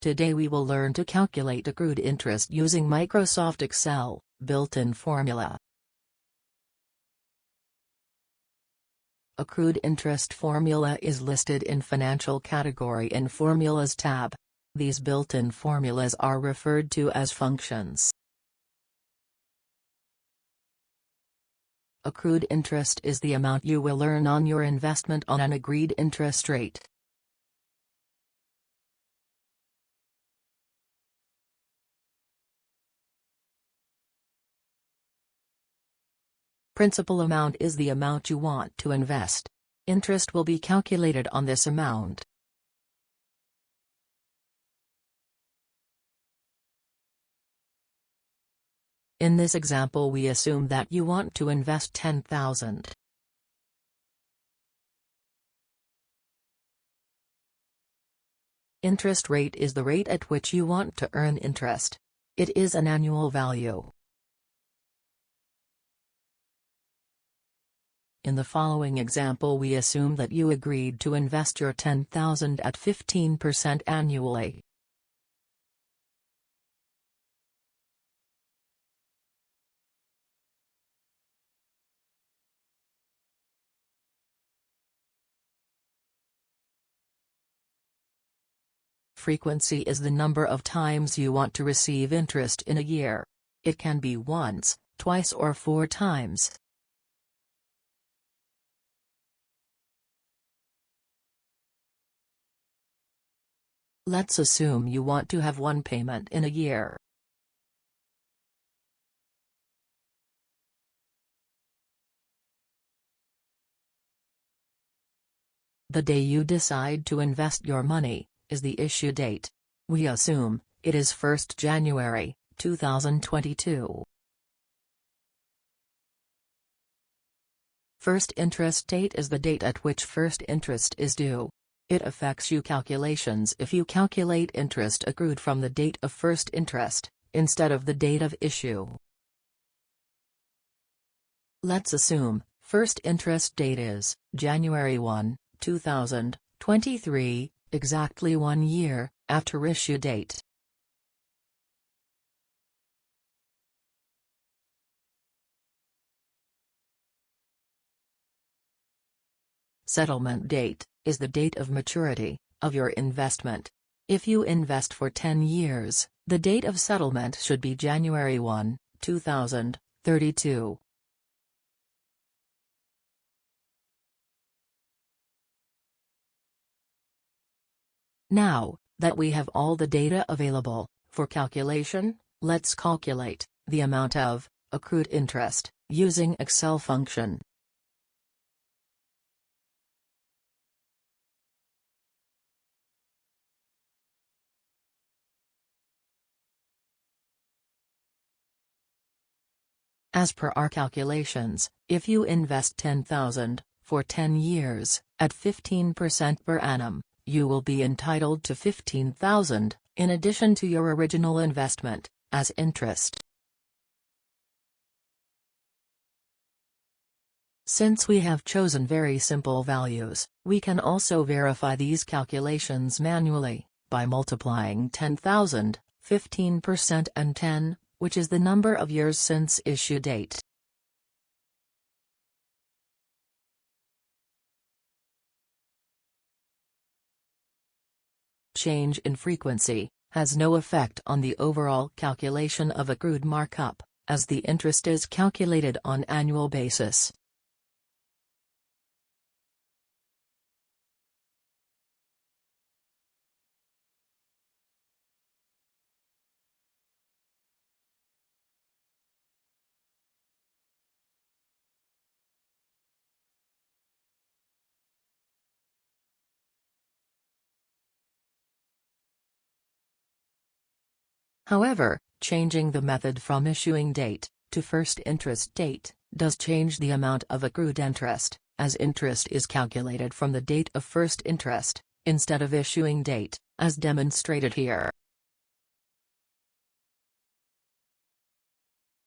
Today we will learn to calculate accrued interest using Microsoft Excel, built-in formula. Accrued interest formula is listed in Financial category in Formulas tab. These built-in formulas are referred to as functions. Accrued interest is the amount you will earn on your investment on an agreed interest rate. Principal amount is the amount you want to invest. Interest will be calculated on this amount. In this example we assume that you want to invest 10,000. Interest rate is the rate at which you want to earn interest. It is an annual value. In the following example we assume that you agreed to invest your 10,000 at 15% annually. Frequency is the number of times you want to receive interest in a year. It can be once, twice or 4 times. Let's assume you want to have one payment in a year. The day you decide to invest your money is the issue date. We assume it is 1st January, 2022. First interest date is the date at which first interest is due. It affects your calculations if you calculate interest accrued from the date of first interest, instead of the date of issue. Let's assume first interest date is January 1, 2023, exactly 1 year after issue date. Settlement date is the date of maturity of your investment. If you invest for 10 years, the date of settlement should be January 1, 2032. Now that we have all the data available for calculation, let's calculate the amount of accrued interest using Excel function. As per our calculations, if you invest 10,000 for 10 years at 15% per annum, you will be entitled to 15,000 in addition to your original investment as interest. Since we have chosen very simple values, we can also verify these calculations manually by multiplying 10,000, 15% and 10, which is the number of years since issue date. Change in frequency has no effect on the overall calculation of accrued markup, as the interest is calculated on annual basis. However, changing the method from issuing date to first interest date does change the amount of accrued interest, as interest is calculated from the date of first interest, instead of issuing date, as demonstrated here.